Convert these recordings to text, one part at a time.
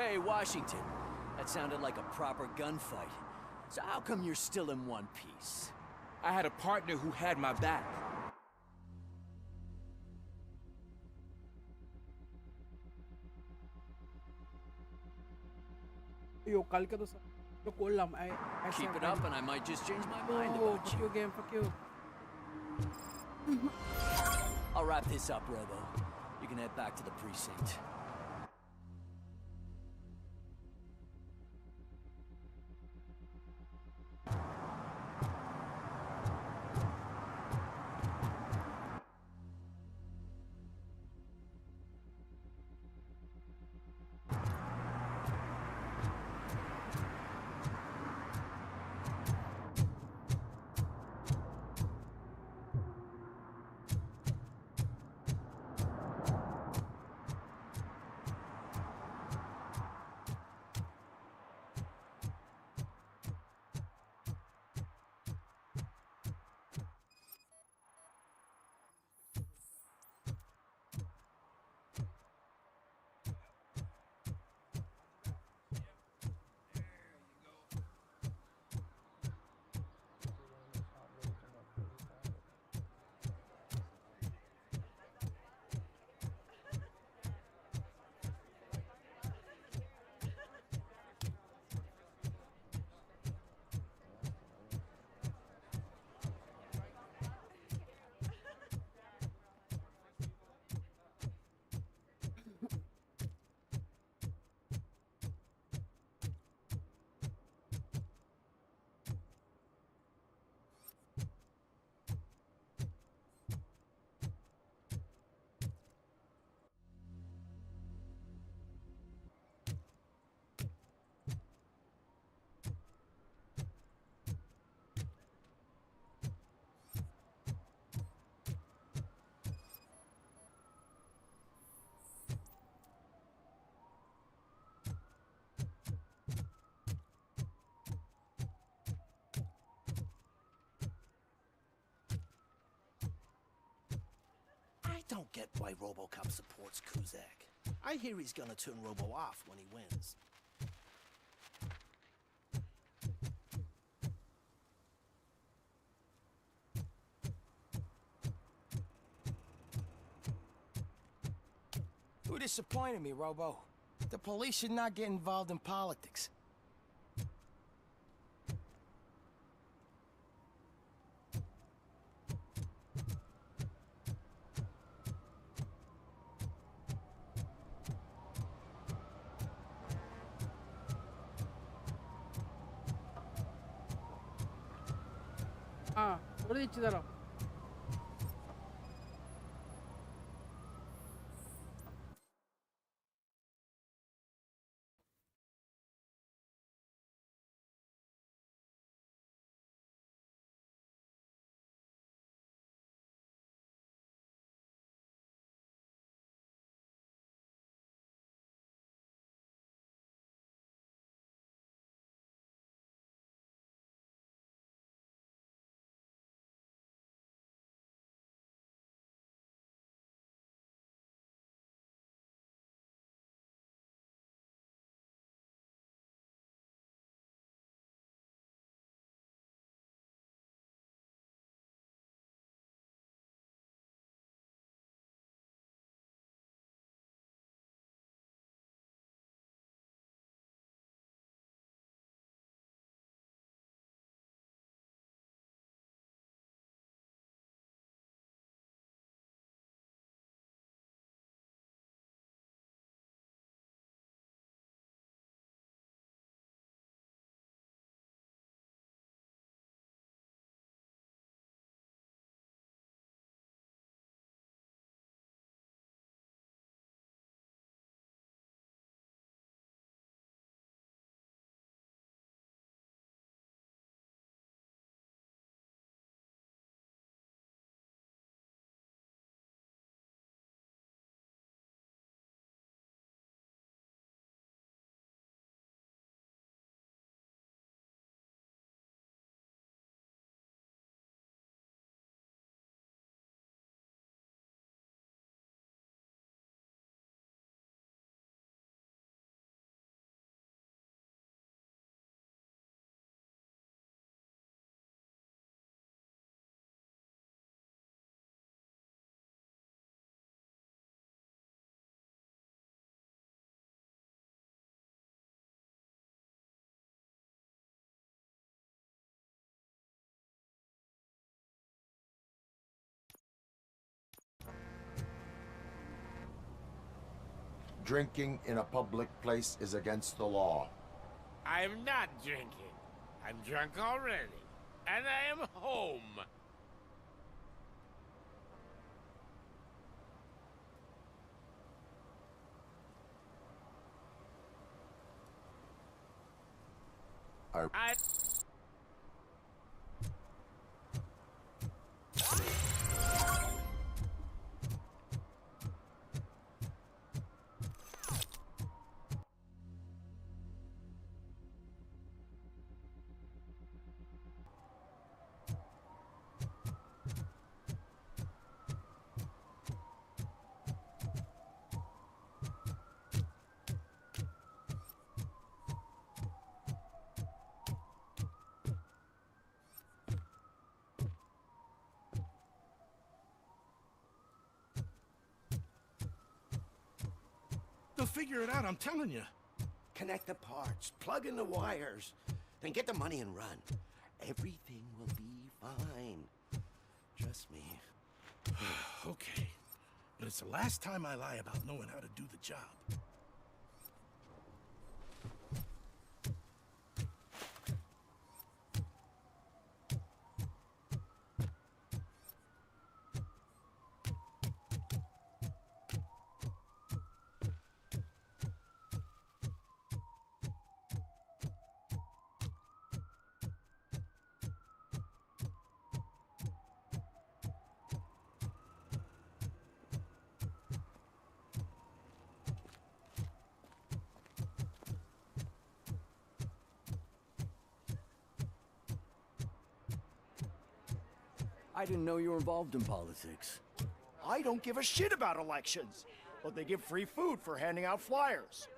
Hey, Washington. That sounded like a proper gunfight. So how come you're still in one piece? I had a partner who had my back. Yo, कल के तो सब तो Kollam Keep it up and I might just change my mind Oh, about fuck you. you game, fuck you. I'll wrap this up, Robo. You can head back to the precinct. I don't get why Robocop supports Kuzak. I hear he's gonna turn Robo off when he wins. You disappointed me, Robo. The police should not get involved in politics. Ah, what did you Drinking in a public place is against the law. I'm not drinking. I'm drunk already. And I am home. I... They'll figure it out, I'm telling you. Connect the parts, plug in the wires, then get the money and run. Everything will be fine. Trust me. Okay. But it's the last time I lie about knowing how to do the job. I didn't know you were involved in politics. I don't give a shit about elections, but they give free food for handing out flyers.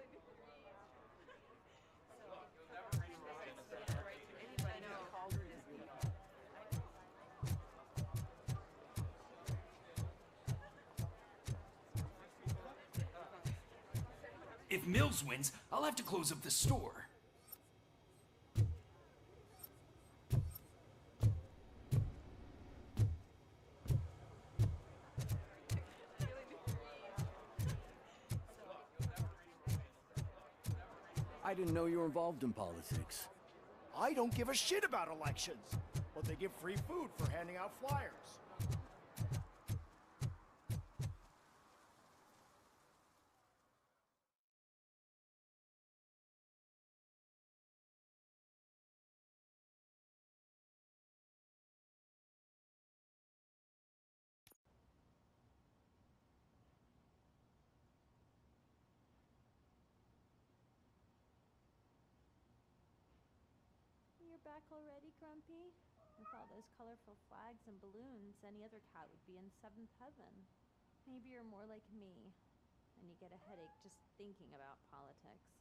If Mills wins, I'll have to close up the store. I didn't know you were involved in politics. I don't give a shit about elections, but they give free food for handing out flyers. You're back already, Grumpy? With all those colorful flags and balloons, any other cat would be in seventh heaven. Maybe you're more like me, and you get a headache just thinking about politics.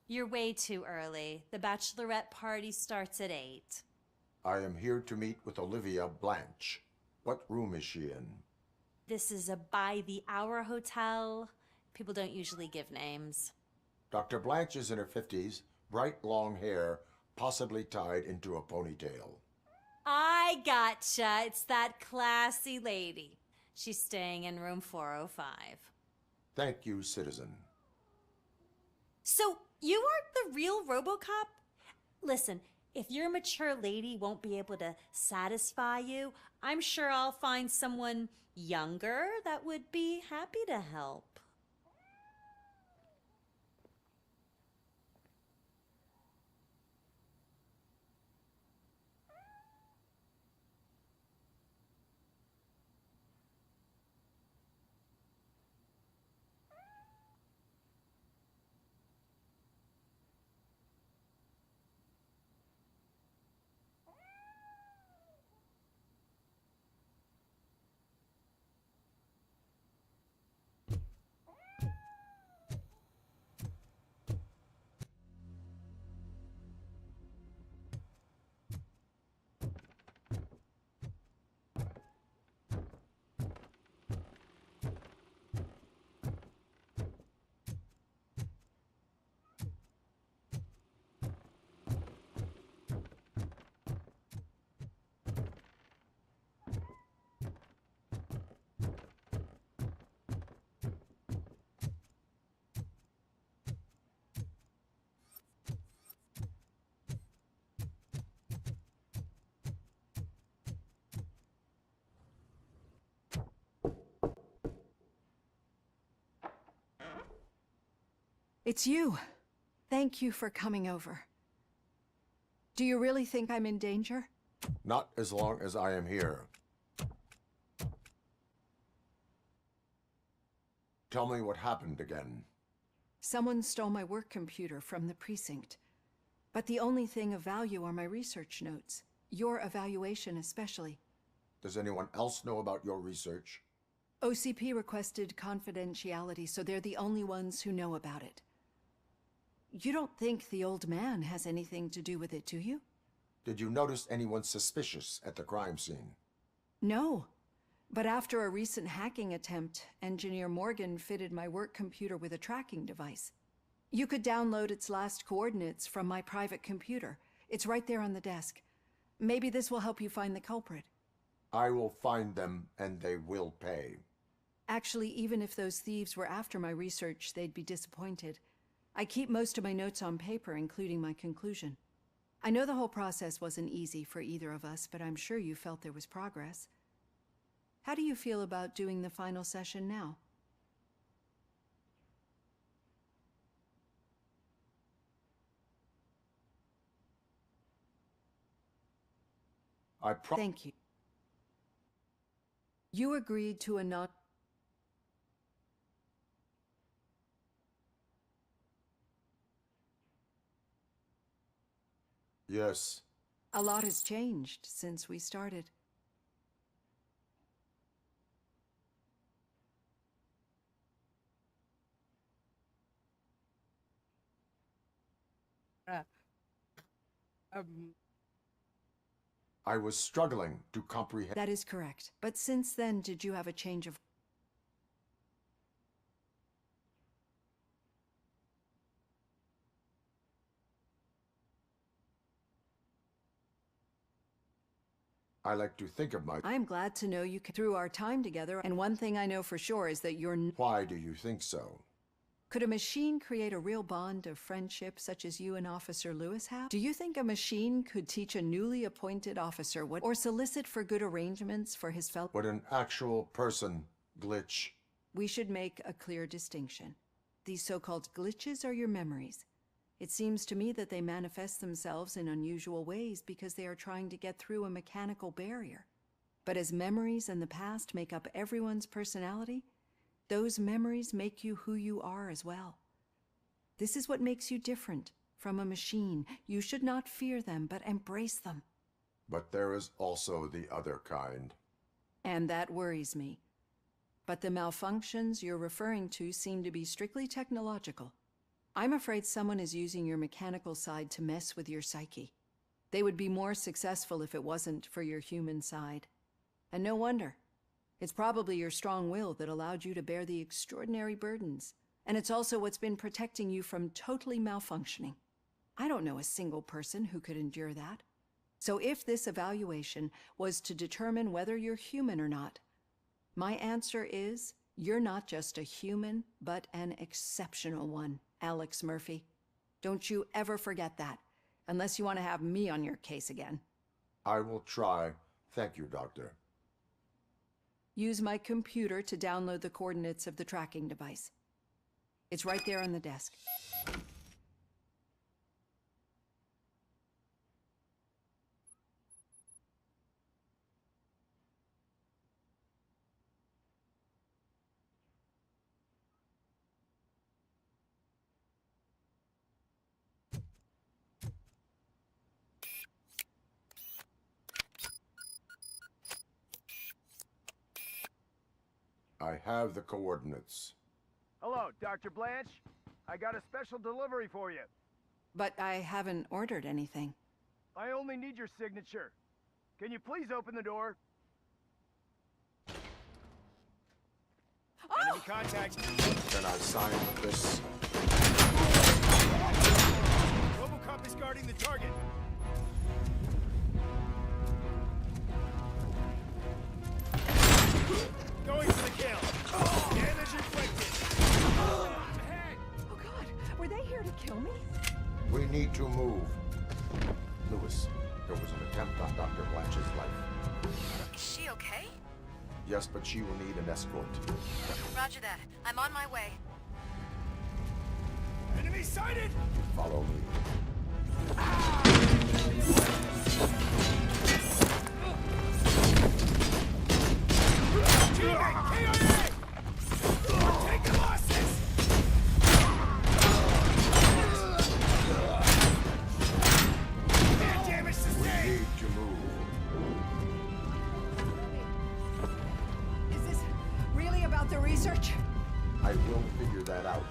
You're way too early. The bachelorette party starts at 8. I am here to meet with Olivia Blanche. What room is she in? This is a by-the-hour hotel. People don't usually give names. Dr. Blanche is in her 50s, bright long hair, possibly tied into a ponytail. I gotcha. It's that classy lady. She's staying in room 405. Thank you, citizen. So, you aren't the real Robocop? Listen, if your mature lady won't be able to satisfy you, I'm sure I'll find someone younger that would be happy to help. It's you. Thank you for coming over. Do you really think I'm in danger? Not as long as I am here. Tell me what happened again. Someone stole my work computer from the precinct. But the only thing of value are my research notes. Your evaluation especially. Does anyone else know about your research? OCP requested confidentiality, so they're the only ones who know about it. You don't think the old man has anything to do with it, do you? Did you notice anyone suspicious at the crime scene? No. But after a recent hacking attempt, Engineer Morgan fitted my work computer with a tracking device. You could download its last coordinates from my private computer. It's right there on the desk. Maybe this will help you find the culprit. I will find them, and they will pay. Actually, even if those thieves were after my research, they'd be disappointed. I keep most of my notes on paper, including my conclusion. I know the whole process wasn't easy for either of us, but I'm sure you felt there was progress. How do you feel about doing the final session now? Thank you. You agreed to a not... Yes. A lot has changed since we started. I was struggling to comprehend. That is correct. But since then, did you have a change of... I like to think of my... I'm glad to know you through our time together, and one thing I know for sure is that you're... Why do you think so? Could a machine create a real bond of friendship such as you and Officer Lewis have? Do you think a machine could teach a newly appointed officer what... or solicit for good arrangements for his fellow... Would an actual person glitch? We should make a clear distinction. These so-called glitches are your memories. It seems to me that they manifest themselves in unusual ways because they are trying to get through a mechanical barrier. But as memories and the past make up everyone's personality, those memories make you who you are as well. This is what makes you different from a machine. You should not fear them, but embrace them. But there is also the other kind. And that worries me. But the malfunctions you're referring to seem to be strictly technological. I'm afraid someone is using your mechanical side to mess with your psyche. They would be more successful if it wasn't for your human side. And no wonder. It's probably your strong will that allowed you to bear the extraordinary burdens. And it's also what's been protecting you from totally malfunctioning. I don't know a single person who could endure that. So if this evaluation was to determine whether you're human or not, my answer is, you're not just a human, but an exceptional one, Alex Murphy. Don't you ever forget that, unless you want to have me on your case again. I will try. Thank you, Doctor. Use my computer to download the coordinates of the tracking device. It's right there on the desk. I have the coordinates. Hello, Dr. Blanche. I got a special delivery for you. But I haven't ordered anything. I only need your signature. Can you please open the door? Enemy contact. Can I sign this? Robocop is guarding the target. Going for the kill. Damage inflicted. Ahead. Oh God, were they here to kill me? We need to move. Lewis, there was an attempt on Dr. Blanche's life. Is she okay? Yes, but she will need an escort. Roger that. I'm on my way. excited? Follow me. Teammate, KIA! We're taking losses! Bad damage sustained! Need to move. Is this really about the research? I will figure that out.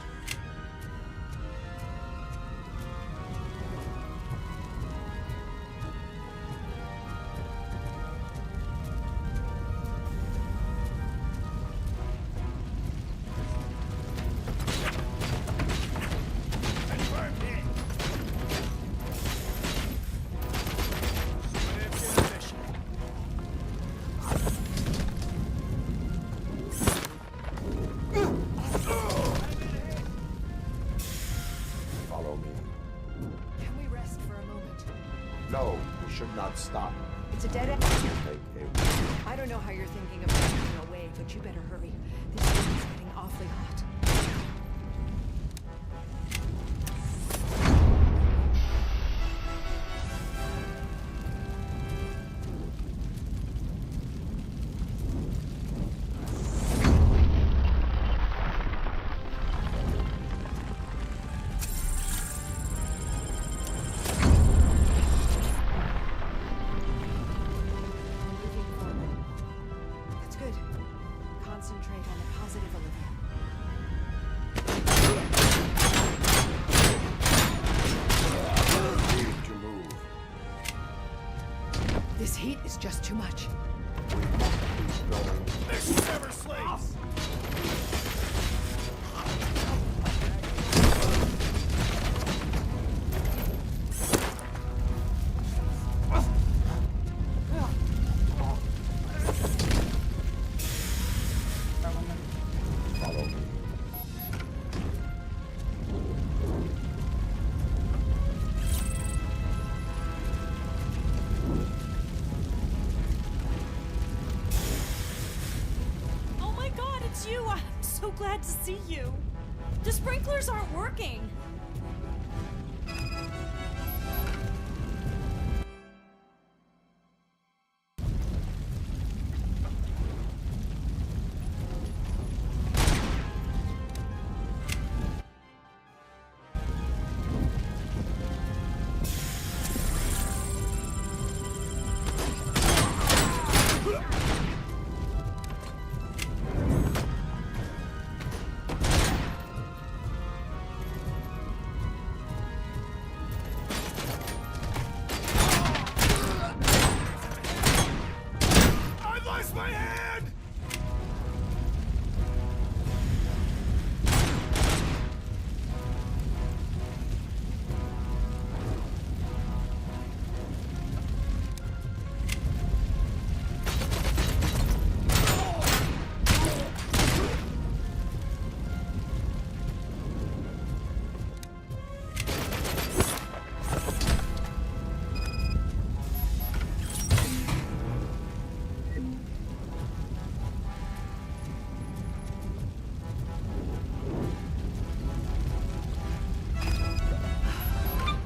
Confirmed hit. Follow me. Can we rest for a moment? No, we should not stop. It's a dead end. Take a I don't know how you're thinking of running away, but you better hurry. This room is getting awfully hot. Moving forward. That's good. Concentrate on the positive, Olivia. need to move. This heat is just too much. We must keep going. Mission never sleeps! Follow me. Oh my god, it's you! I'm so glad to see you. The sprinklers aren't working. I lost my hand!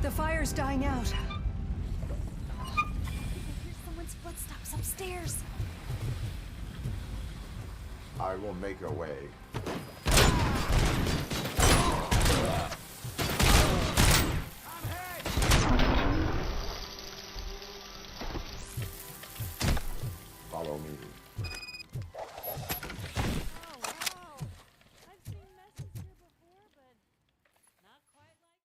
The fire's dying out. I hear someone's footsteps upstairs. I will make a way. Follow me. I've seen messes here before, but not quite like.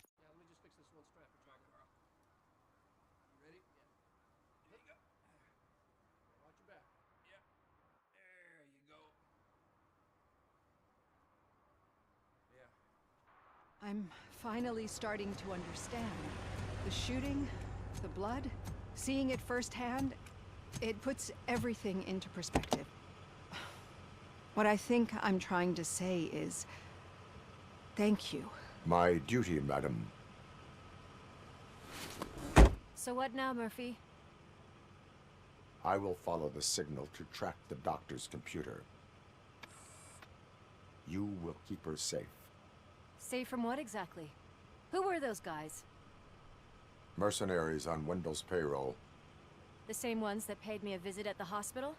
Yeah, let me just fix this one strap for John tomorrow. You ready? Yeah. Here you go. Watch your back. Yep. There you go. Yeah. I'm finally starting to understand. The shooting, the blood, seeing it firsthand, it puts everything into perspective. What I think I'm trying to say is, Thank you. My duty, madam. So what now, Murphy? I will follow the signal to track the doctor's computer. You will keep her safe. Safe from what exactly? Who were those guys? Mercenaries on Wendell's payroll. The same ones that paid me a visit at the hospital?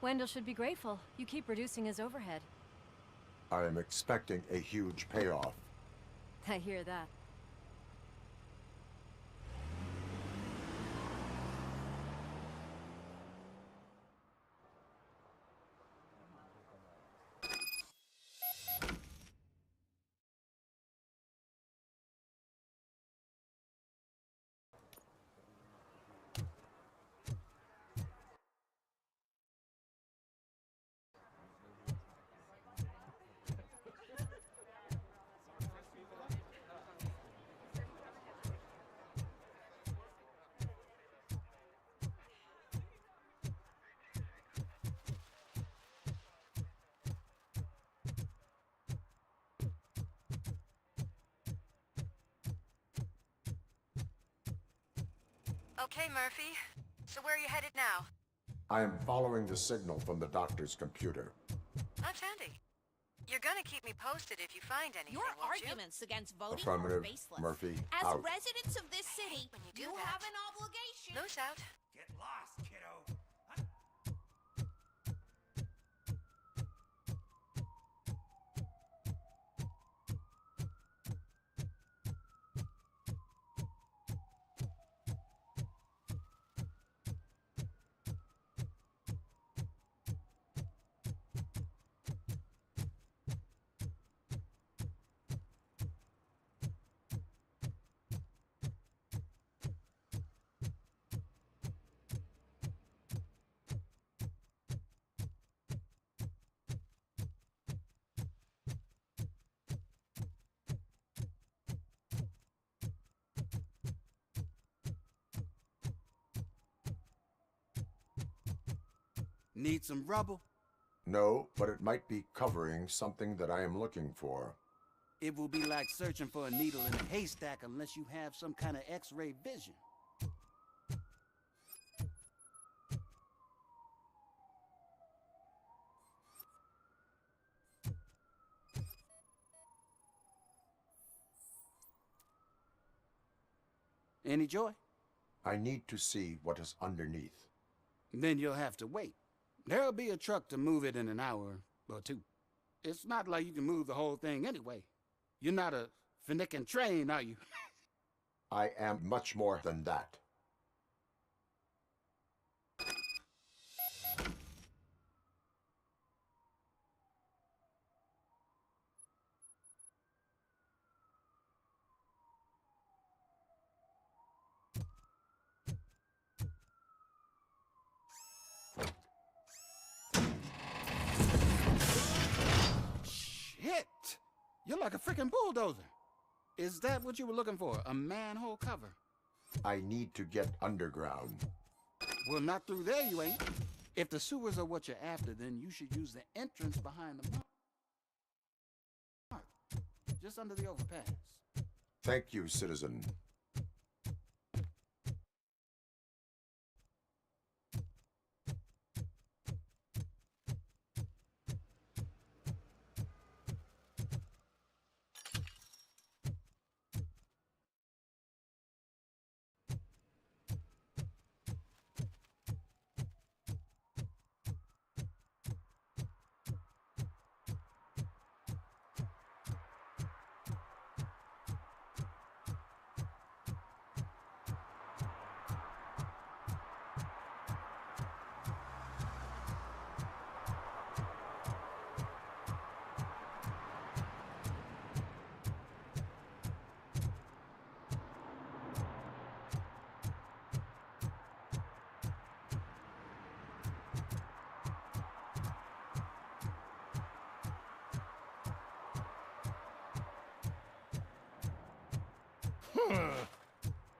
Wendell should be grateful. You keep reducing his overhead. I am expecting a huge payoff. I hear that. Okay, Murphy. So where are you headed now? I am following the signal from the doctor's computer. That's handy. You're gonna keep me posted if you find anything, Your won't arguments against voting Affirmative. are baseless. Murphy, As out. residents of this city, When you do you that, have an obligation. Loose out. Get lost, kiddo. Need some rubble? No, but it might be covering something that I am looking for. It will be like searching for a needle in a haystack unless you have some kind of X-ray vision. Any joy? I need to see what is underneath. Then you'll have to wait. There'll be a truck to move it in an hour or two. It's not like you can move the whole thing anyway. You're not a finicking train, are you? I am much more than that. Shit! You're like a freaking bulldozer. Is that what you were looking for? A manhole cover? I need to get underground. Well, not through there, you ain't. If the sewers are what you're after, then you should use the entrance behind the mark. Just under the overpass. Thank you, citizen.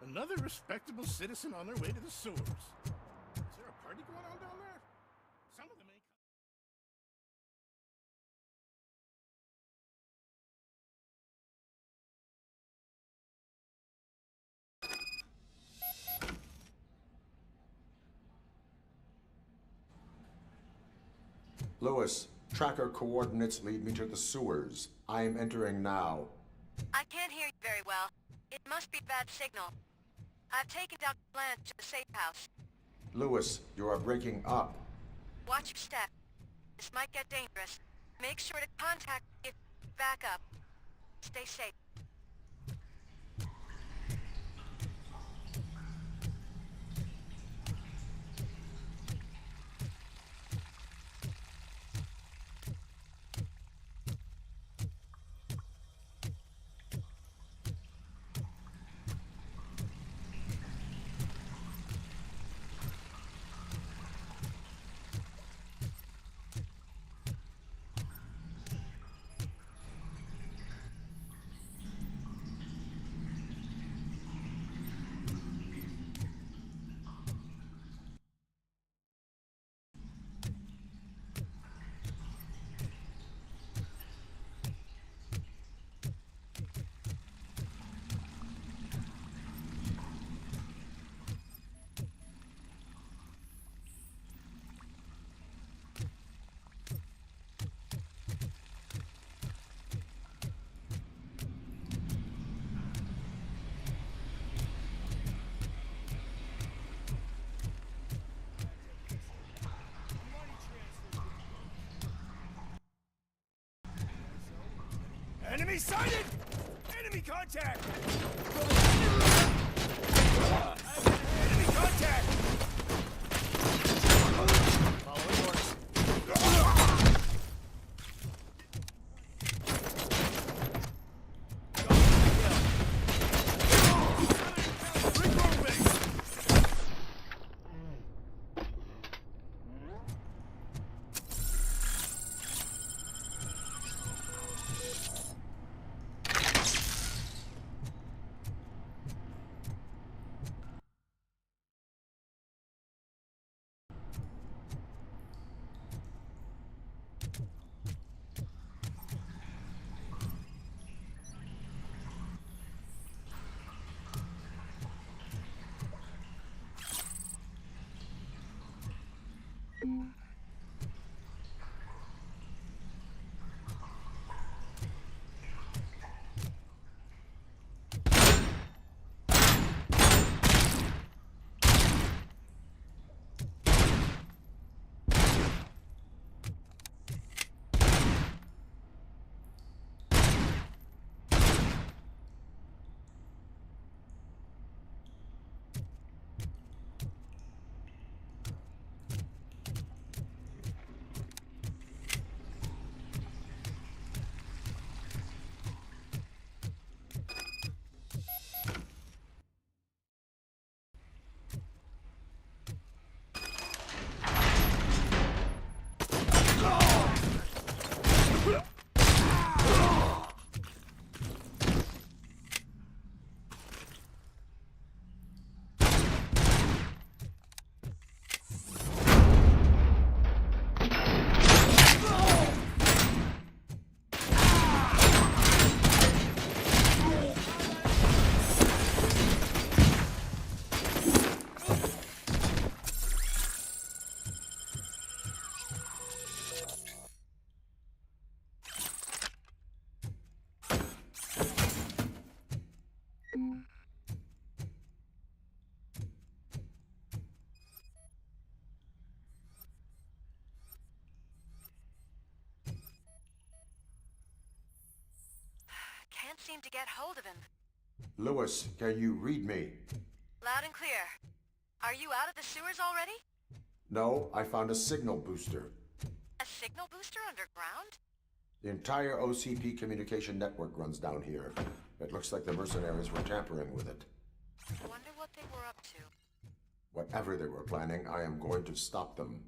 Another respectable citizen on their way to the sewers. Is there a party going on down there? Some of them ain't. Lewis, tracker coordinates lead me to the sewers. I am entering now. I can't hear you very well. It must be bad signal. I've taken down plans to the safe house. Lewis, you are breaking up. Watch your step. This might get dangerous. Make sure to contact me if back up. Stay safe. Enemy sighted! Enemy contact! Enemy contact! Following orders. Can't seem to get hold of him. Lewis, can you read me? Loud and clear. Are you out of the sewers already? No, I found a signal booster. A signal booster underground? The entire OCP communication network runs down here. It looks like the mercenaries were tampering with it. Wonder what they were up to. Whatever they were planning, I am going to stop them.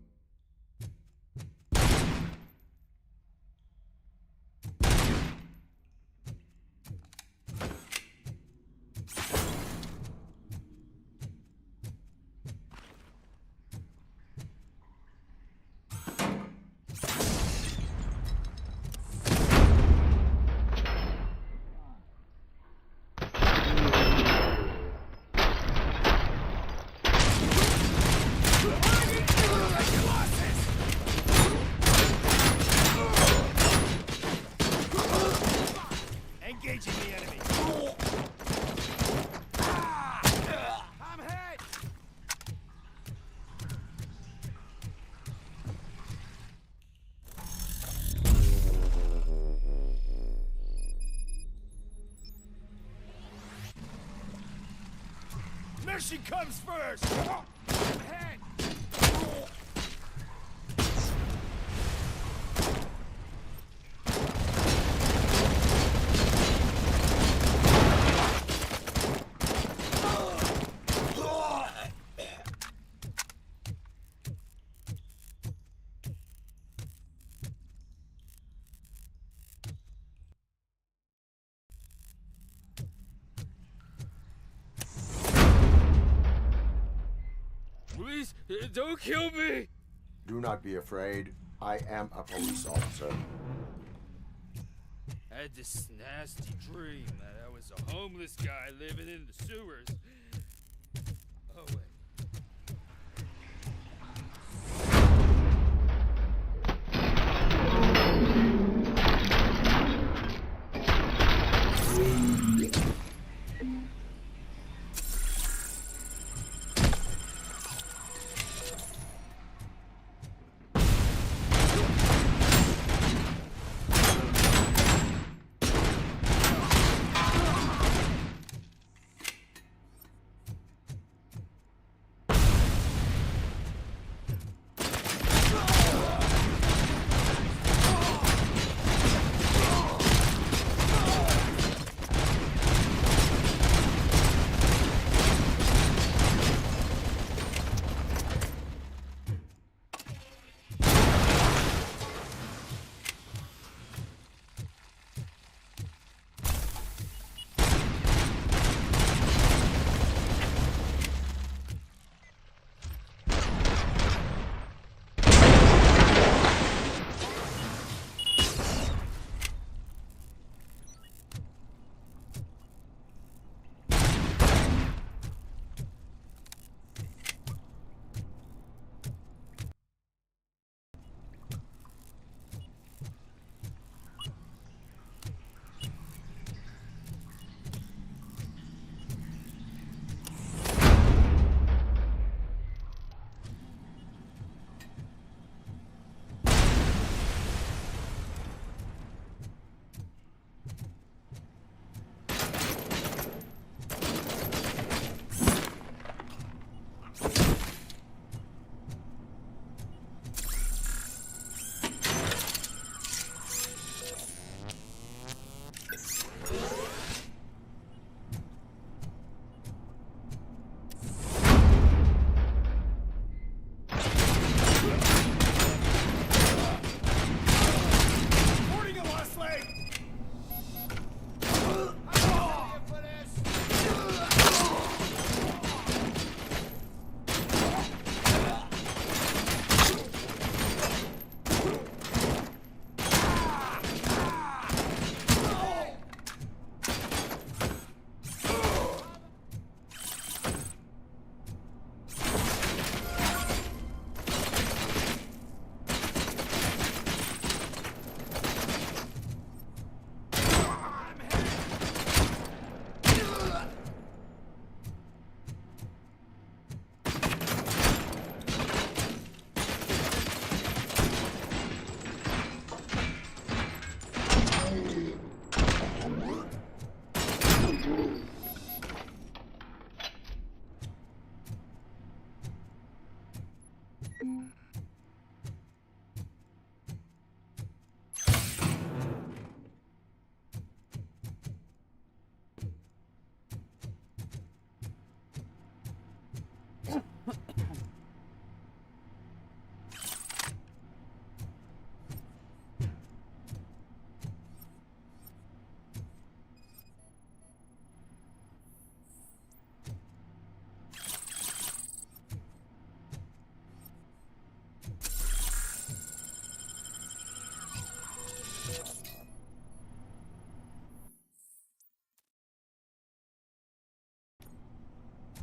Engaging the enemy. I'm hit. Mission comes first. I'm hit. Please, don't kill me! Do not be afraid. I am a police officer. I had this nasty dream that I was a homeless guy living in the sewers. Oh, wait.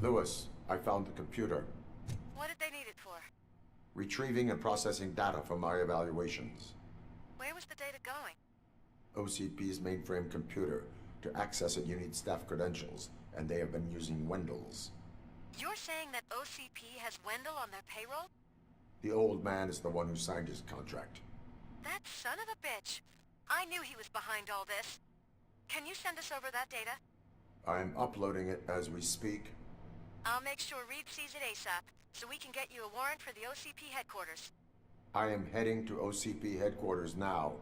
Lewis, I found the computer. What did they need it for? Retrieving and processing data from our evaluations. Where was the data going? OCP's mainframe computer. To access it, you need staff credentials, and they have been using Wendell's. You're saying that OCP has Wendell on their payroll? The old man is the one who signed his contract. That son of a bitch. I knew he was behind all this. Can you send us over that data? I'm uploading it as we speak. I'll make sure Reed sees it ASAP, so we can get you a warrant for the OCP headquarters. I am heading to OCP headquarters now.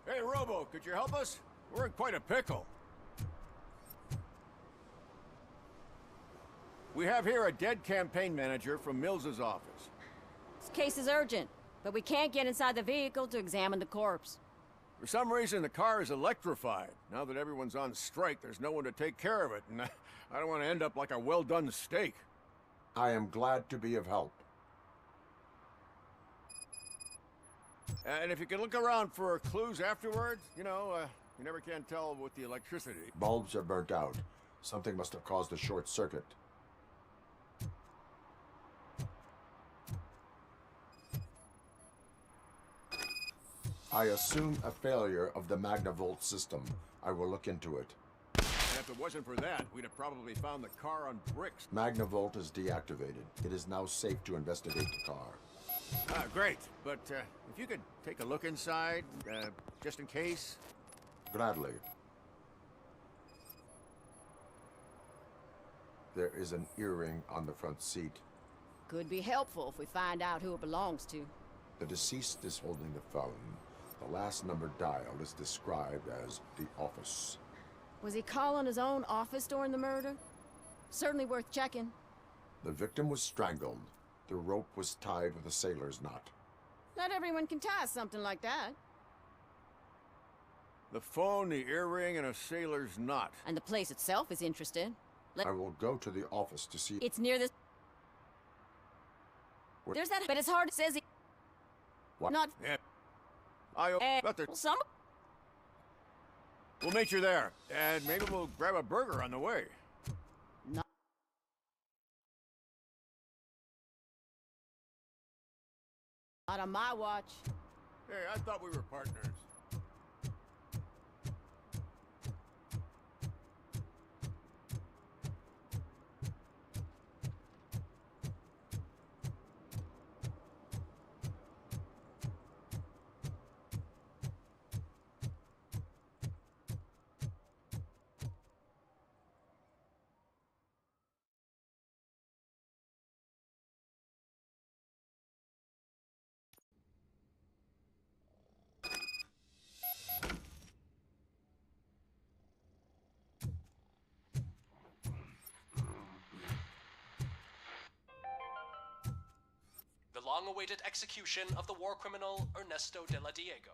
Hey, Robo, could you help us? We're in quite a pickle. We have here a dead campaign manager from Mills's office. This case is urgent, but we can't get inside the vehicle to examine the corpse. For some reason, the car is electrified. Now that everyone's on strike, there's no one to take care of it, and I don't want to end up like a well-done steak. I am glad to be of help. And if you can look around for clues afterwards, you know, you never can tell with the electricity. Bulbs are burnt out. Something must have caused a short circuit. I assume a failure of the Magnavolt system. I will look into it. And if it wasn't for that, we'd have probably found the car on bricks. Magnavolt is deactivated. It is now safe to investigate the car. Ah, great. But if you could take a look inside, just in case. Gladly. There is an earring on the front seat. Could be helpful if we find out who it belongs to. The deceased is holding the phone. The last number dialed is described as the office. Was he calling his own office during the murder? Certainly worth checking. The victim was strangled. The rope was tied with a sailor's knot. Not everyone can tie something like that. The phone, the earring, and a sailor's knot. And the place itself is interesting. I will go to the office to see... It's near this... There's that... But it's hard, it says he... What? Not... Yeah. But there's... Some... We'll meet you there. And maybe we'll grab a burger on the way. Not on my watch. Hey, I thought we were partners. The long-awaited execution of the war criminal Ernesto de la Diego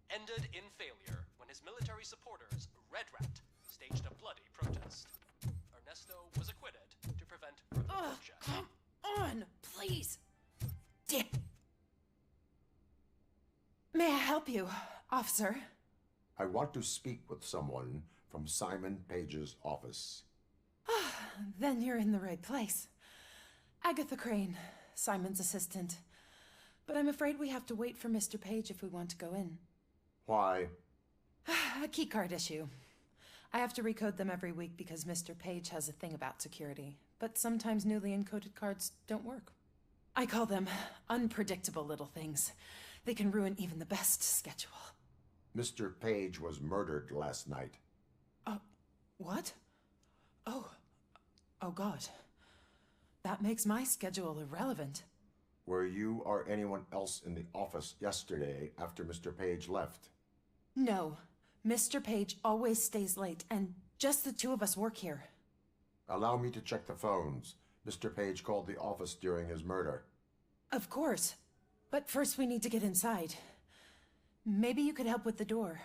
ended in failure when his military supporters, Red Rat, staged a bloody protest. Ernesto was acquitted to prevent further bloodshed. Come on, please. May I help you, officer? I want to speak with someone from Simon Page's office. Then you're in the right place. Agatha Crane, Simon's assistant. But I'm afraid we have to wait for Mr. Page if we want to go in. Why? A keycard issue. I have to recode them every week because Mr. Page has a thing about security. But sometimes newly encoded cards don't work. I call them unpredictable little things. They can ruin even the best schedule. Mr. Page was murdered last night. What? Oh God. That makes my schedule irrelevant. Were you or anyone else in the office yesterday after Mr. Page left? No. Mr. Page always stays late, and just the two of us work here. Allow me to check the phones. Mr. Page called the office during his murder. Of course. But first we need to get inside. Maybe you could help with the door.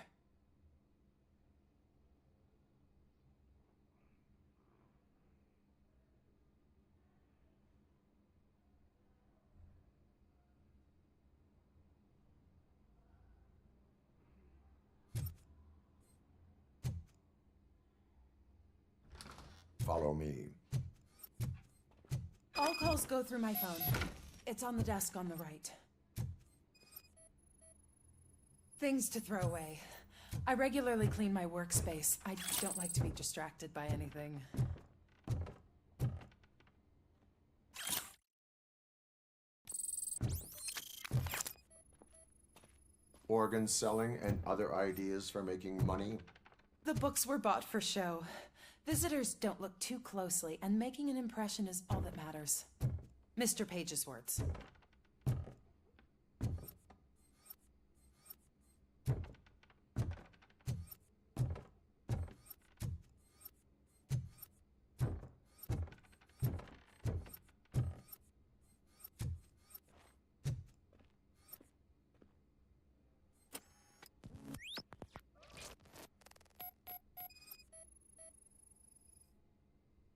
Follow me. All calls go through my phone. It's on the desk on the right. Things to throw away. I regularly clean my workspace. I don't like to be distracted by anything. Organ selling and other ideas for making money? The books were bought for show. Visitors don't look too closely, and making an impression is all that matters. Mr. Page's words.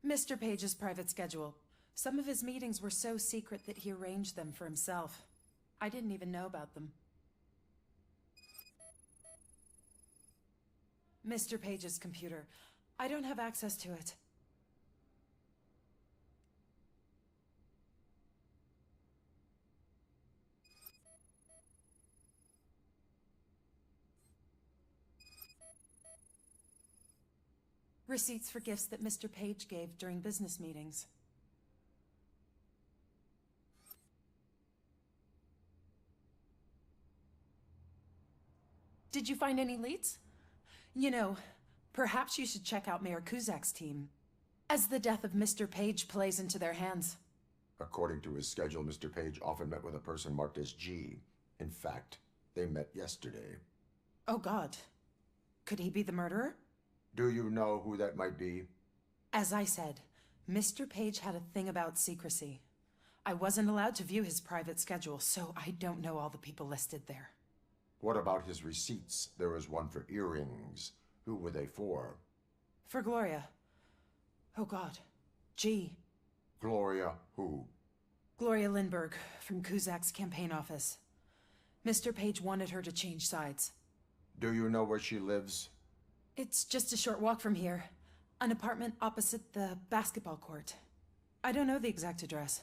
Mr. Page's private schedule. Some of his meetings were so secret that he arranged them for himself. I didn't even know about them. Mr. Page's computer. I don't have access to it. Receipts for gifts that Mr. Page gave during business meetings. Did you find any leads? You know, perhaps you should check out Mayor Kuzak's team, as the death of Mr. Page plays into their hands. According to his schedule, Mr. Page often met with a person marked as G. In fact, they met yesterday. Oh God. Could he be the murderer? Do you know who that might be? As I said, Mr. Page had a thing about secrecy. I wasn't allowed to view his private schedule, so I don't know all the people listed there. What about his receipts? There was one for earrings. Who were they for? For Gloria. Oh God. G. Gloria who? Gloria Lindbergh, from Kuzak's campaign office. Mr. Page wanted her to change sides. Do you know where she lives? It's just a short walk from here. An apartment opposite the basketball court. I don't know the exact address.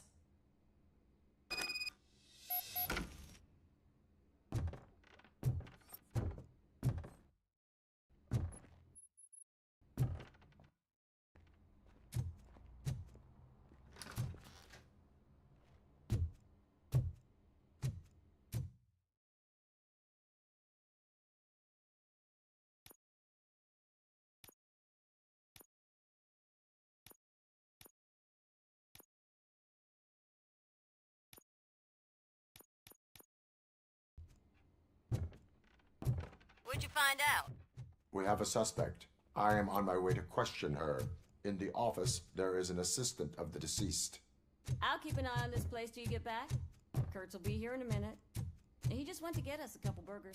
What'd you find out? We have a suspect. I am on my way to question her. In the office, there is an assistant of the deceased. I'll keep an eye on this place till you get back. Kurtz will be here in a minute. He just went to get us a couple burgers.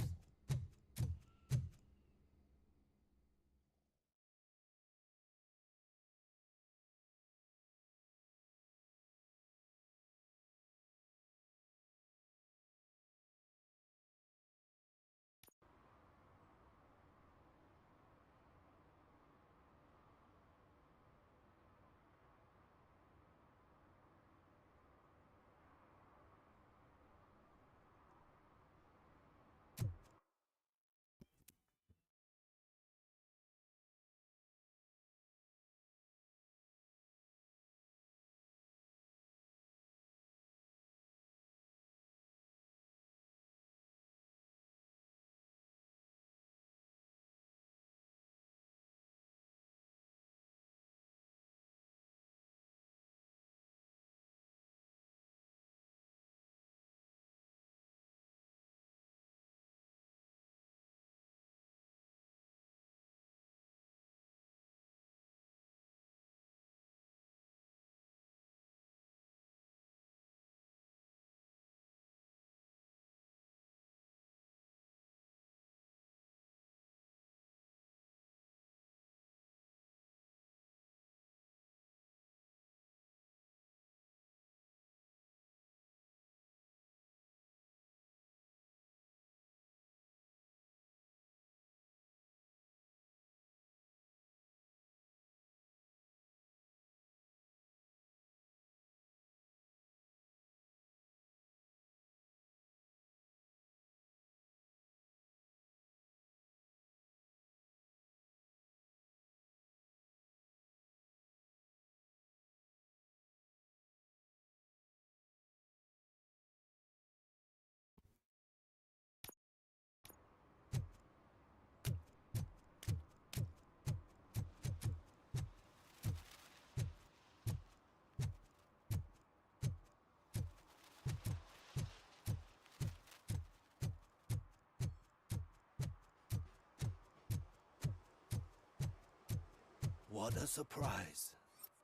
What a surprise.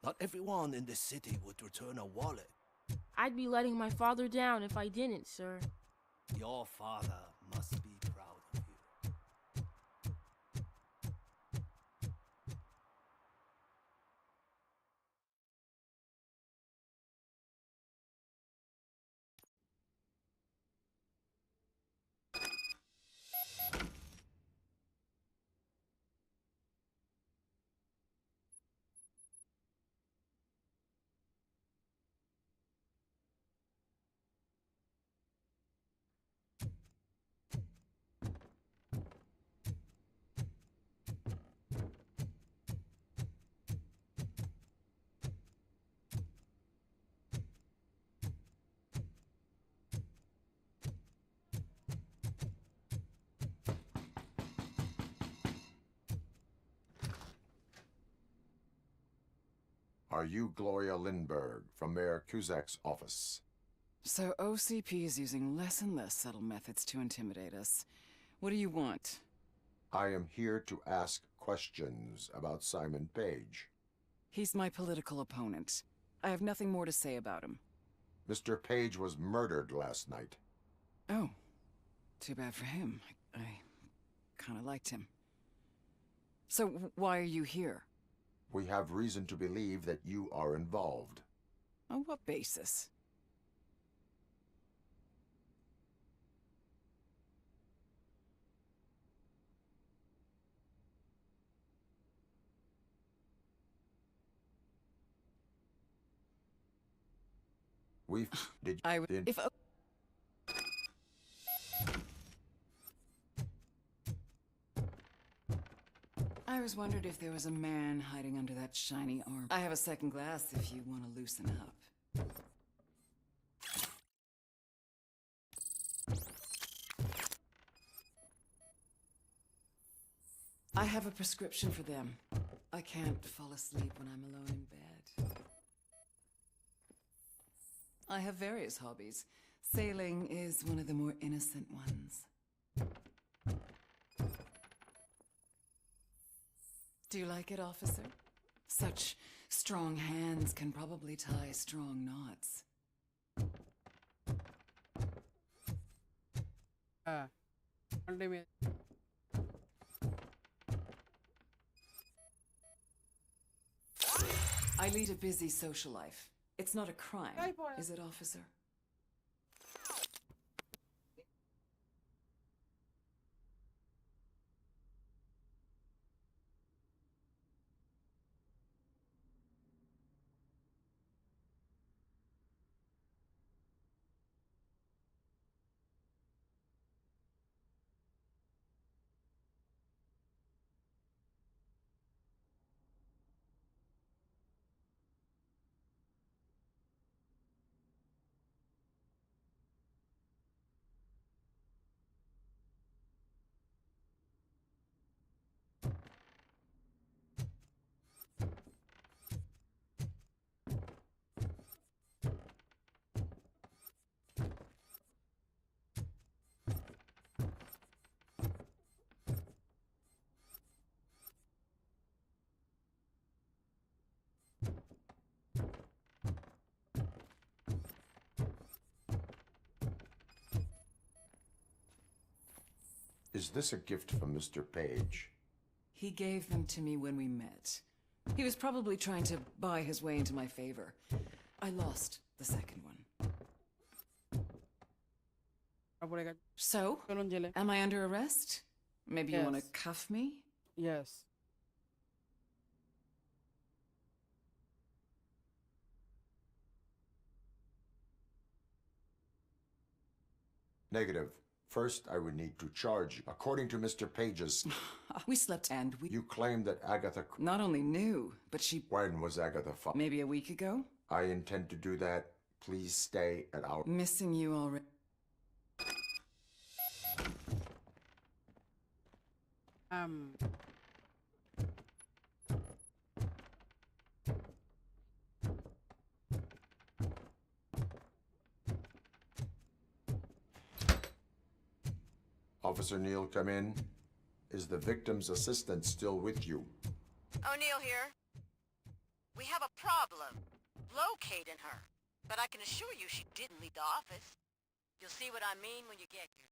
Not everyone in the city would return a wallet. I'd be letting my father down if I didn't, sir. Your father must be proud of you. Are you Gloria Lindbergh from Mayor Cusack's office? So OCP is using less and less subtle methods to intimidate us. What do you want? I am here to ask questions about Simon Page. He's my political opponent. I have nothing more to say about him. Mr. Page was murdered last night. Oh, too bad for him. I kind of liked him. So why are you here? We have reason to believe that you are involved. On what basis? Did I would if I was wondered if there was a man hiding under that shiny arm. I have a second glass if you want to loosen up. I have a prescription for them. I can't fall asleep when I'm alone in bed. I have various hobbies. Sailing is one of the more innocent ones. Do you like it, officer? Such strong hands can probably tie strong knots. I lead a busy social life. It's not a crime, is it, officer? Is this a gift from Mr. Page? He gave them to me when we met. He was probably trying to buy his way into my favor. I lost the second one. So, am I under arrest? Maybe you want to cuff me? Yes. Negative. First, I would need to charge you. According to Mr. Page's... We slept and we... You claim that Agatha... Not only knew, but she... When was Agatha found? Maybe a week ago? I intend to do that. Please stay at our... Missing you already. Officer Neal, come in. Is the victim's assistant still with you? O'Neill here. We have a problem locating her, but I can assure you she didn't leave the office. You'll see what I mean when you get here.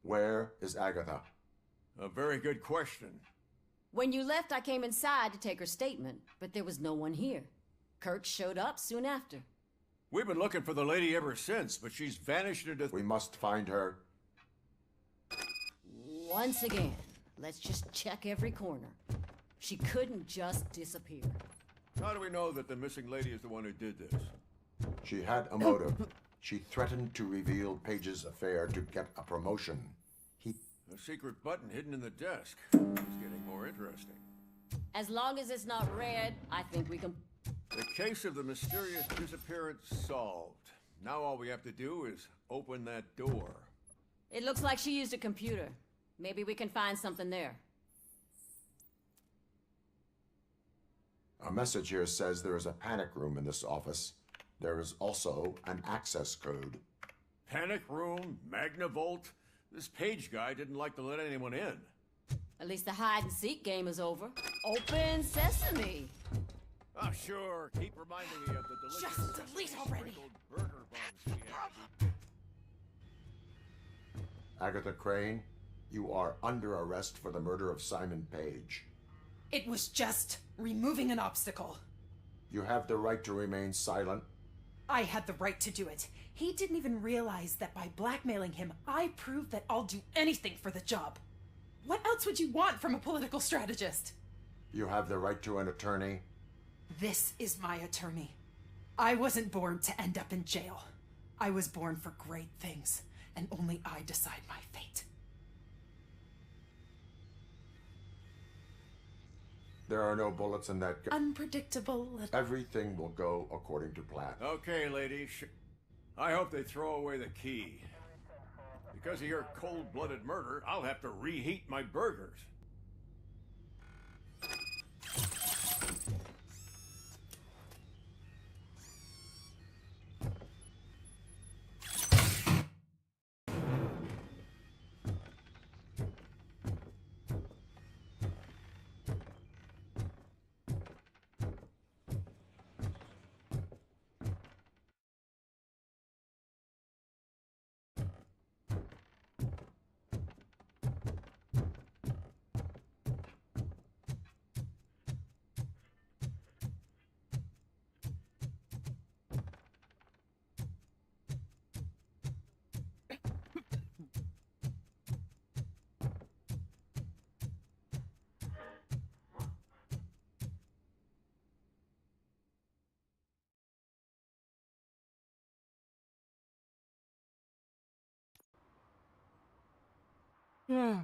Where is Agatha? A very good question. When you left, I came inside to take her statement, but there was no one here. Kirk showed up soon after. We've been looking for the lady ever since, but she's vanished into... We must find her. Once again, let's just check every corner. She couldn't just disappear. How do we know that the missing lady is the one who did this? She had a motive. She threatened to reveal Page's affair to get a promotion. A secret button hidden in the desk. It's getting more interesting. As long as it's not red, I think we can... The case of the mysterious disappearance solved. Now all we have to do is open that door. It looks like she used a computer. Maybe we can find something there. A message here says there is a panic room in this office. There is also an access code. Panic room? Magnavolt? This Page guy didn't like to let anyone in. At least the hide-and-seek game is over. Open sesame! Ah, sure. Keep reminding me of the delicious... Just delete already! ...burger buns we had. Agatha Crane, you are under arrest for the murder of Simon Page. It was just removing an obstacle. You have the right to remain silent. I had the right to do it. He didn't even realize that by blackmailing him, I proved that I'll do anything for the job. What else would you want from a political strategist? You have the right to an attorney. This is my attorney. I wasn't born to end up in jail. I was born for great things, and only I decide my fate. There are no bullets in that gun. Unpredictable. Everything will go according to plan. Okay, lady. I hope they throw away the key. Because of your cold-blooded murder, I'll have to reheat my burgers. Yeah.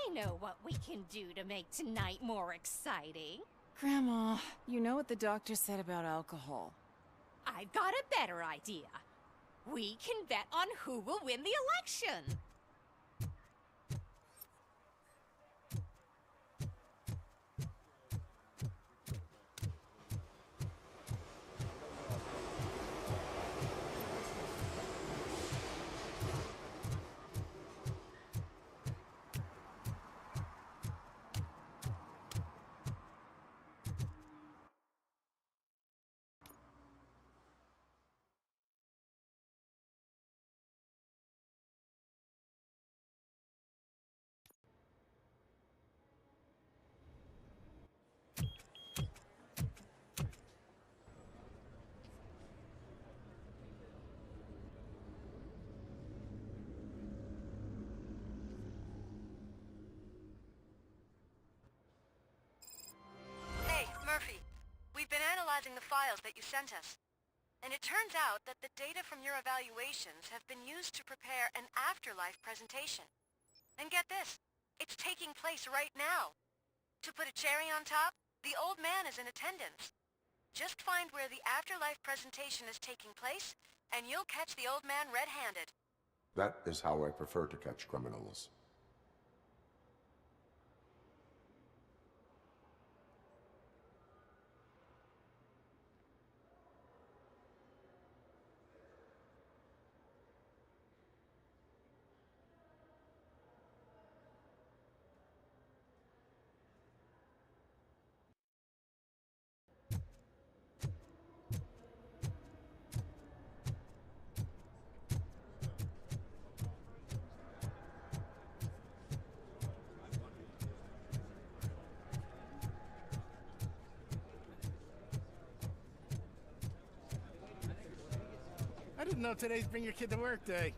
I know what we can do to make tonight more exciting. Grandma, you know what the doctor said about alcohol. I've got a better idea. We can bet on who will win the election. Murphy, we've been analyzing the files that you sent us. And it turns out that the data from your evaluations have been used to prepare an afterlife presentation. And get this, it's taking place right now. To put a cherry on top, the old man is in attendance. Just find where the afterlife presentation is taking place, and you'll catch the old man red-handed. That is how I prefer to catch criminals. I didn't know today's Bring Your Kid to Work Day.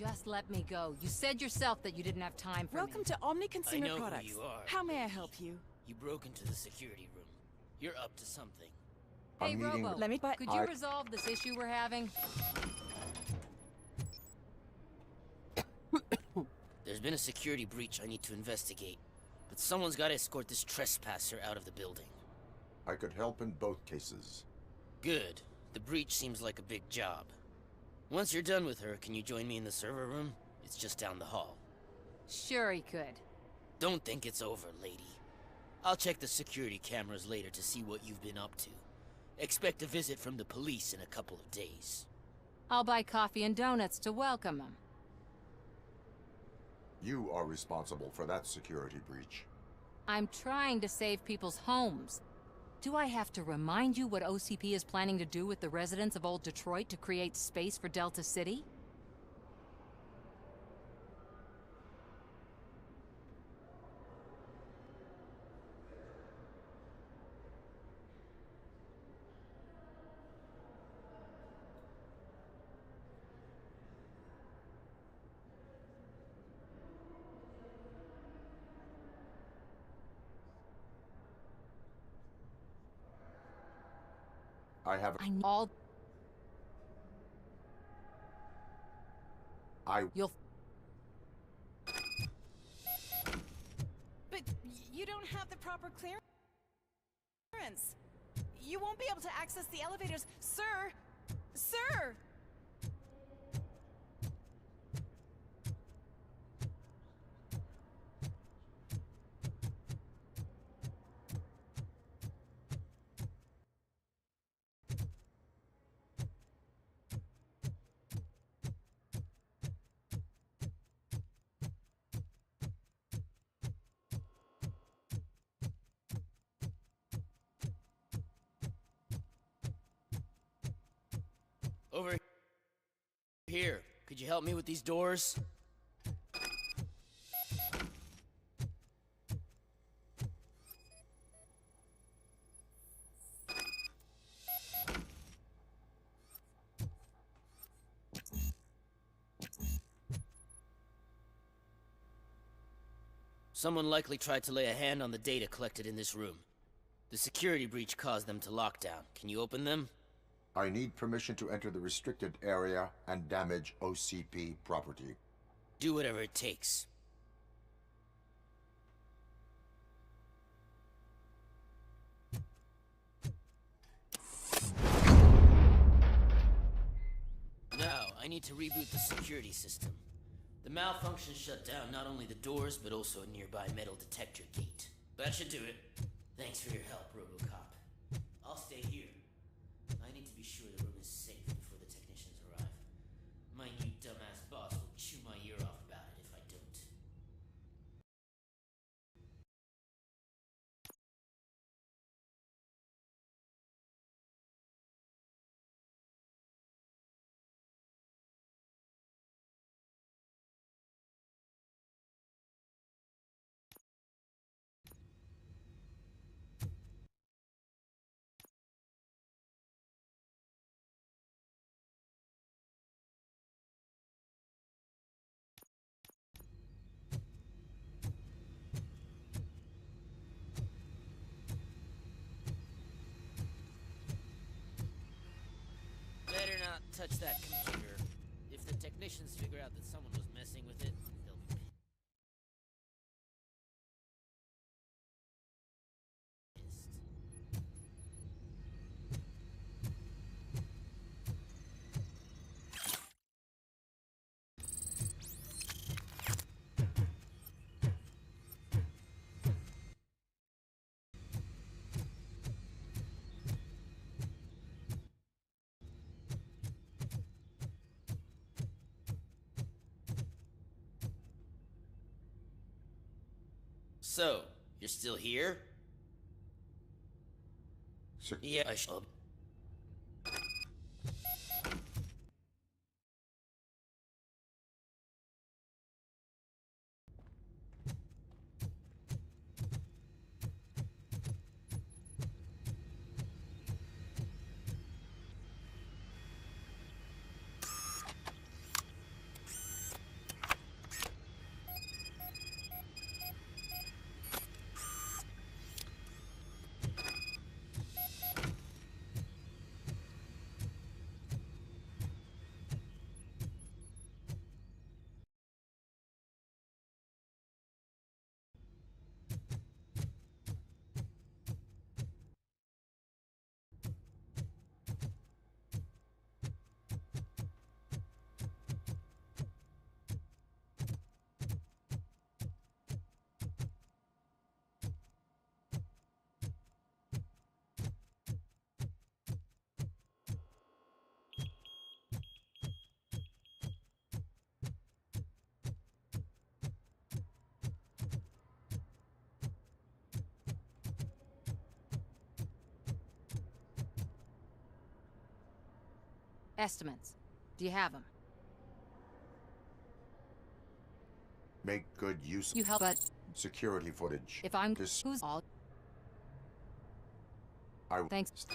Just let me go. You said yourself that you didn't have time for Welcome me. to Omni Consumer I know Products. who you are. How may I help you? You broke into the security room. You're up to something. Hey, Robo, Let me could you resolve this issue we're having? There's been a security breach I need to investigate, but someone's got to escort this trespasser out of the building. I could help in both cases. Good. The breach seems like a big job. Once you're done with her, can you join me in the server room? It's just down the hall. Sure he could. Don't think it's over, lady. I'll check the security cameras later to see what you've been up to. Expect a visit from the police in a couple of days. I'll buy coffee and donuts to welcome him. You are responsible for that security breach. I'm trying to save people's homes. Do I have to remind you what OCP is planning to do with the residents of Old Detroit to create space for Delta City? I have. I know all. You'll. But you don't have the proper clearance. You won't be able to access the elevators, sir. Sir! Over here. Could you help me with these doors? Someone likely tried to lay a hand on the data collected in this room. The security breach caused them to lock down. Can you open them? I need permission to enter the restricted area and damage OCP property. Do whatever it takes. Now, I need to reboot the security system. The malfunction shut down not only the doors, but also a nearby metal detector gate. That should do it. Thanks for your help, Robocop. I'll stay here. I need to be sure the room is safe before the technicians arrive. My new dumbass boss will chew my ear off about it if I don't. Better not touch that computer. If the technicians figure out that someone was messing with it, they'll be pissed. So, you're still here? Yeah, I should. Estimates. Do you have them? Make good use You help, but security footage. if I'm This who's all I thanks.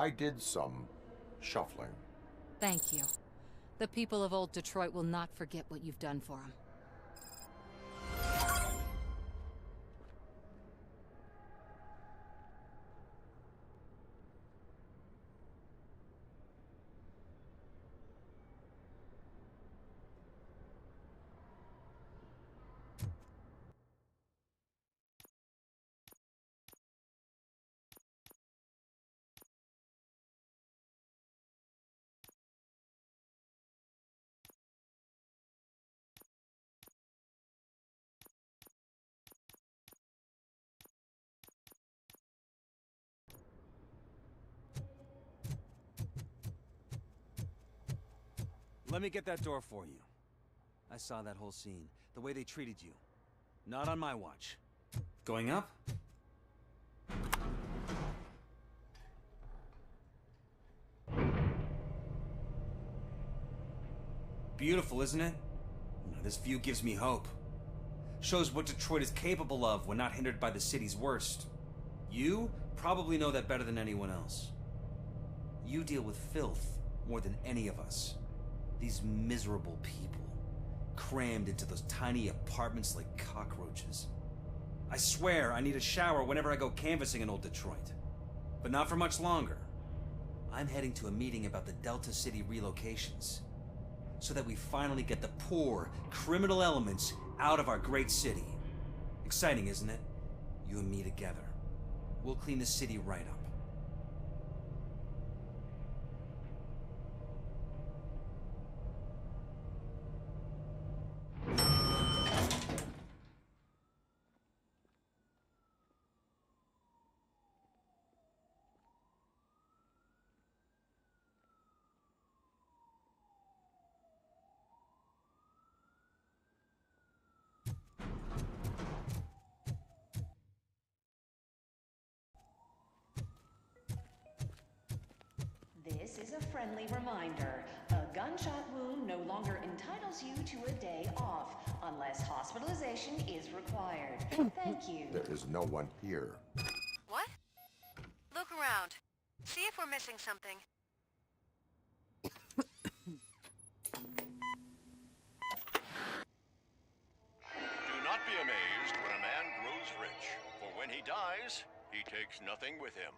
I did some shuffling. Thank you. The people of old Detroit will not forget what you've done for them. Let me get that door for you. I saw that whole scene, the way they treated you. Not on my watch. Going up? Beautiful, isn't it? This view gives me hope. Shows what Detroit is capable of when not hindered by the city's worst. You probably know that better than anyone else. You deal with filth more than any of us. These miserable people, crammed into those tiny apartments like cockroaches. I swear I need a shower whenever I go canvassing in old Detroit. But not for much longer. I'm heading to a meeting about the Delta City relocations, so that we finally get the poor, criminal elements out of our great city. Exciting, isn't it? You and me together. We'll clean the city right up. This is a friendly reminder. A gunshot wound no longer entitles you to a day off, unless hospitalization is required. Thank you. There is no one here. What? Look around. See if we're missing something. Do not be amazed when a man grows rich, for when he dies, he takes nothing with him.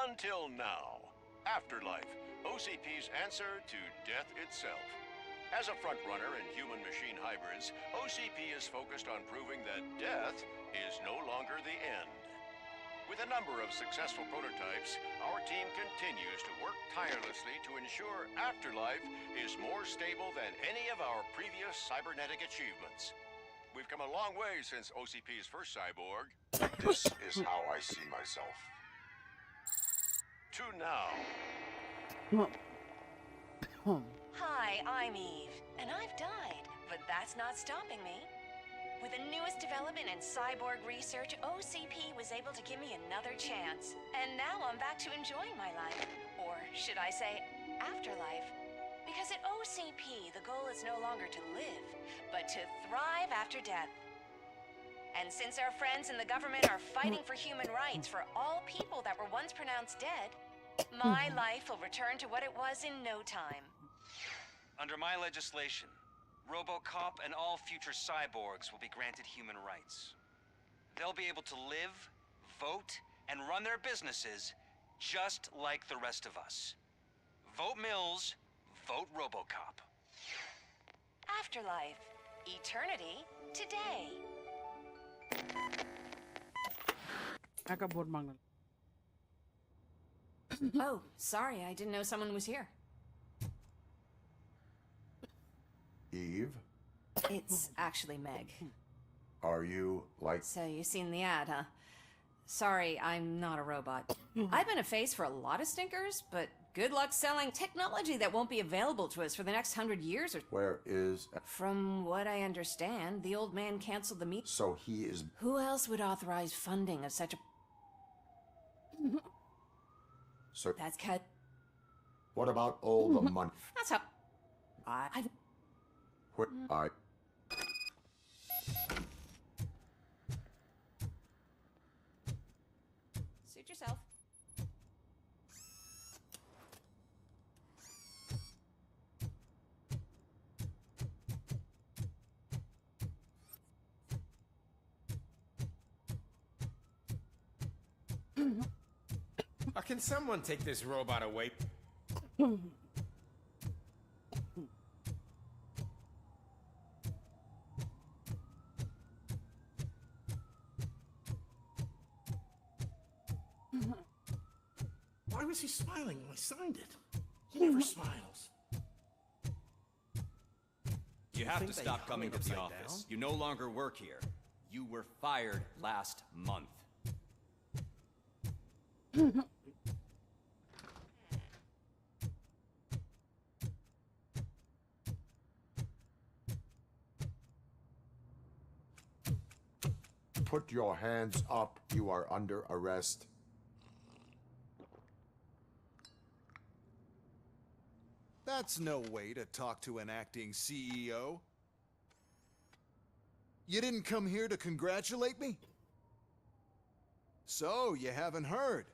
Until now. Afterlife, OCP's answer to death itself. As a frontrunner in human-machine hybrids, OCP is focused on proving that death is no longer the end. With a number of successful prototypes, our team continues to work tirelessly to ensure Afterlife is more stable than any of our previous cybernetic achievements. We've come a long way since OCP's first cyborg. This is how I see myself. To now. Hi, I'm Eve, and I've died, but that's not stopping me. With the newest development in cyborg research, OCP was able to give me another chance. And now I'm back to enjoying my life. Or should I say, afterlife. Because at OCP, the goal is no longer to live, but to thrive after death. And since our friends in the government are fighting for human rights for all people that were once pronounced dead, my life will return to what it was in no time. Under my legislation, Robocop and all future cyborgs will be granted human rights. They'll be able to live, vote, and run their businesses just like the rest of us. Vote Mills, vote Robocop. Afterlife. Eternity. Today. Oh, sorry, I didn't know someone was here. Eve, It's actually Meg. are you like... So you seen the ad, huh? Sorry, I'm not a robot. I've been a face for a lot of stinkers, but good luck selling technology that won't be available to us for the next 100 years or... Where is... From what I understand, the old man canceled the meet... So he is... Who else would authorize funding of such a... So... That's cut. What about all the money? That's how... I... Where I... Suit yourself. Can someone take this robot away? Why was he smiling when I signed it? He never smiles. You have to think they stop hung coming it to the upside office. down? You no longer work here. You were fired last month. Put your hands up. You are under arrest. That's no way to talk to an acting CEO. You didn't come here to congratulate me? So, you haven't heard.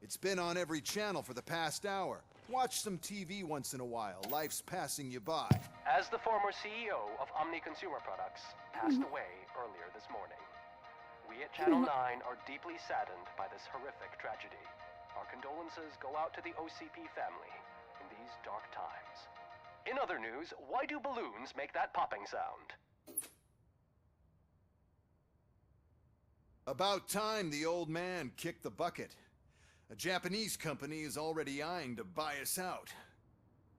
It's been on every channel for the past hour. Watch some TV once in a while. Life's passing you by. As the former CEO of Omni Consumer Products passed away earlier this morning, we at Channel 9 are deeply saddened by this horrific tragedy. Our condolences go out to the OCP family in these dark times. In other news, why do balloons make that popping sound? About time the old man kicked the bucket. A Japanese company is already eyeing to buy us out.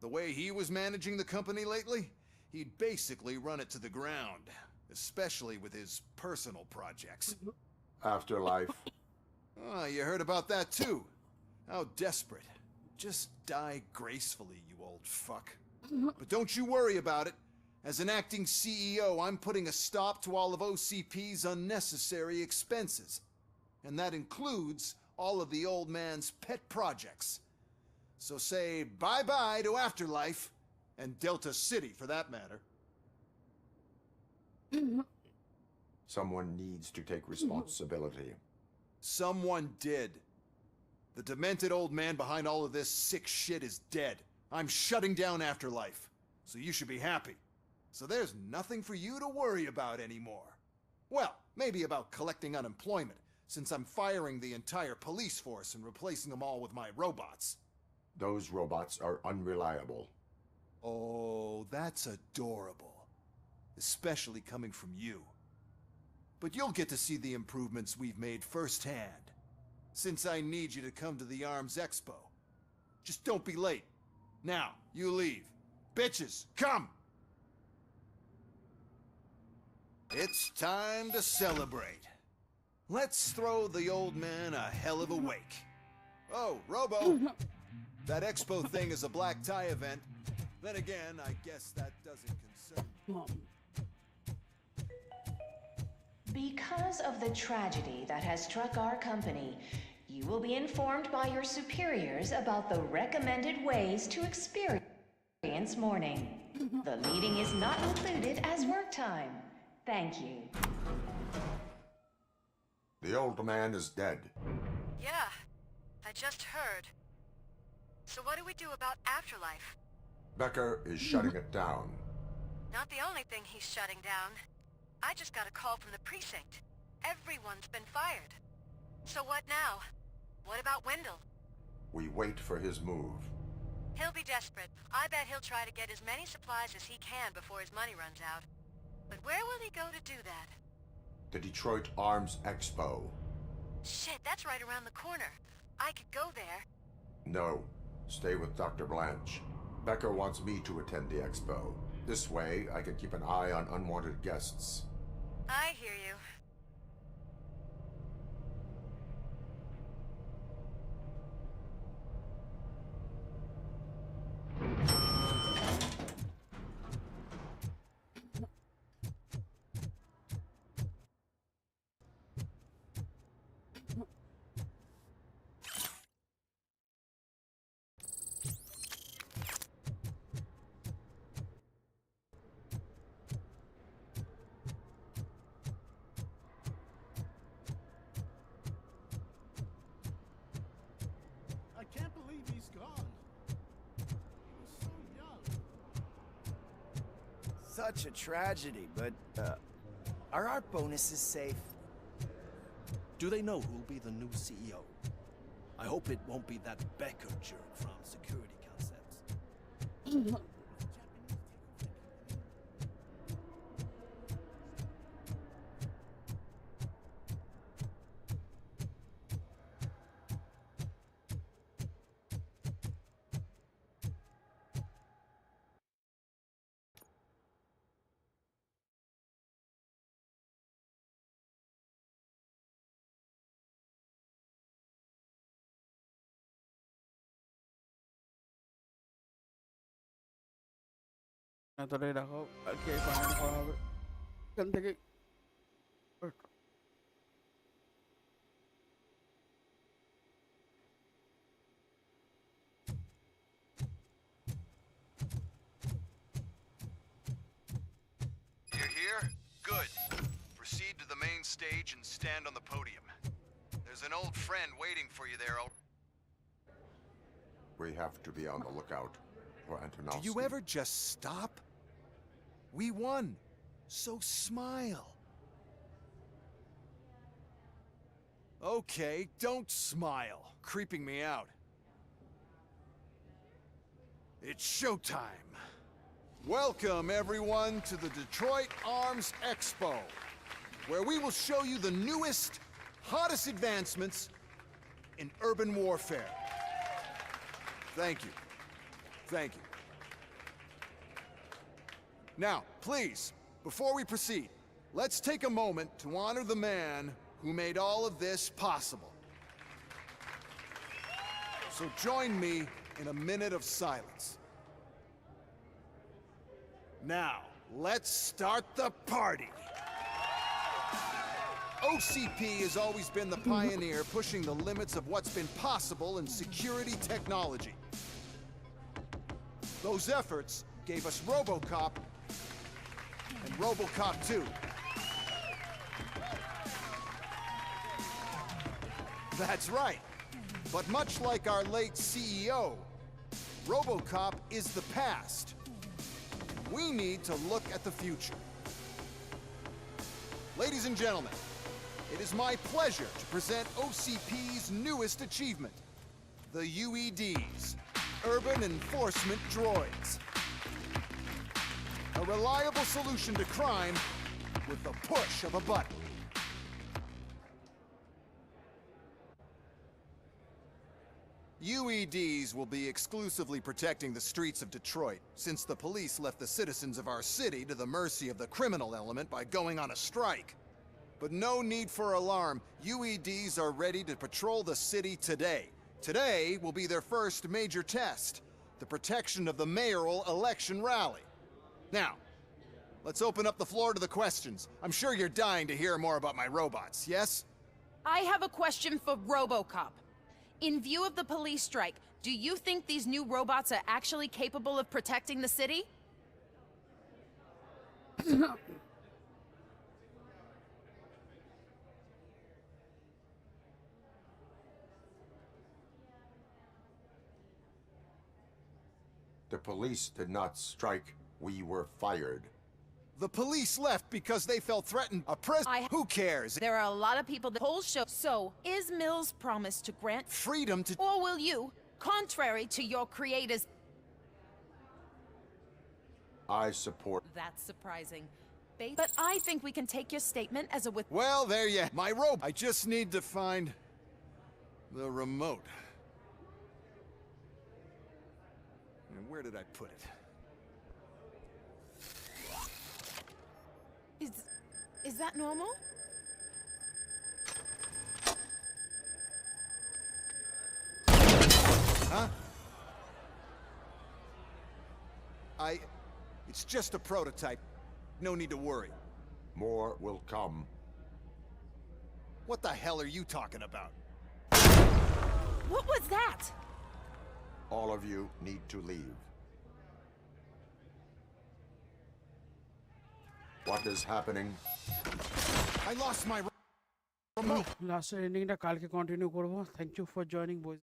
The way he was managing the company lately, he'd basically run it to the ground, especially with his personal projects. Afterlife. Oh, you heard about that too. How desperate. Just die gracefully, you old fuck. But don't you worry about it. As an acting CEO, I'm putting a stop to all of OCP's unnecessary expenses. And that includes all of the old man's pet projects. So say bye-bye to Afterlife, and Delta City for that matter. Someone needs to take responsibility. Someone did. The demented old man behind all of this sick shit is dead. I'm shutting down Afterlife, so you should be happy. So there's nothing for you to worry about anymore. Well, maybe about collecting unemployment, since I'm firing the entire police force and replacing them all with my robots. Those robots are unreliable. Oh, that's adorable. Especially coming from you. But you'll get to see the improvements we've made firsthand, since I need you to come to the Arms Expo. Just don't be late. Now, you leave. Bitches, come! It's time to celebrate. Let's throw the old man a hell of a wake. Oh, Robo! That expo thing is a black tie event. Then again, I guess that doesn't concern me. Because of the tragedy that has struck our company, you will be informed by your superiors about the recommended ways to experience. Client's morning. The meeting is not included as work time. Thank you. The old man is dead. Yeah, I just heard. So what do we do about Afterlife? Becker is shutting it down. Not the only thing he's shutting down. I just got a call from the precinct. Everyone's been fired. So what now? What about Wendell? We wait for his move. He'll be desperate. I bet he'll try to get as many supplies as he can before his money runs out. But where will he go to do that? The Detroit Arms Expo. Shit, that's right around the corner. I could go there. No, stay with Dr. Blanche. Becker wants me to attend the expo. This way, I can keep an eye on unwanted guests. I hear you. I can't believe he's gone. He was so young. Such a tragedy, but, are our bonuses safe? Do they know who'll be the new CEO? I hope it won't be that Becker jerk from Security Concepts. Tôi đã có ở kia còn có cần thấy cái You here? Good. Proceed to the main stage and stand on the podium. There's an old friend waiting for you there. We have to be on the lookout for Antonovsky. Do you ever just stop? We won, so smile. Okay, don't smile. Creeping me out. It's showtime. Welcome, everyone, to the Detroit Arms Expo, where we will show you the newest, hottest advancements in urban warfare. Thank you. Thank you. Now, please, before we proceed, let's take a moment to honor the man who made all of this possible. So join me in a minute of silence. Now, let's start the party. OCP has always been the pioneer pushing the limits of what's been possible in security technology. Those efforts gave us Robocop and Robocop 2. That's right. But much like our late CEO, Robocop is the past. We need to look at the future. Ladies and gentlemen, it is my pleasure to present OCP's newest achievement, the UEDs, Urban Enforcement Droids. A reliable solution to crime with the push of a button. UEDs will be exclusively protecting the streets of Detroit, since the police left the citizens of our city to the mercy of the criminal element by going on a strike. But no need for alarm. UEDs are ready to patrol the city today. Today will be their first major test, the protection of the mayoral election rally. Now, let's open up the floor to the questions. I'm sure you're dying to hear more about my robots, yes? I have a question for Robocop. In view of the police strike, Do you think these new robots are actually capable of protecting the city? The police did not strike. We were fired. The police left because they felt threatened. Who cares? There are a lot of people that polls show. So, is Mills' promise to grant freedom to... Or will you, contrary to your creators... I support... That's surprising. But I think we can take your statement as a Well, there you... My rope! I just need to find... the remote. And where did I put it? Is that normal? Huh? It's just a prototype. No need to worry. More will come. What the hell are you talking about? What was that? All of you need to leave. What is happening? I lost my... লাস্টের এন্ডিংটা কালকে continue করব thank you for joining boys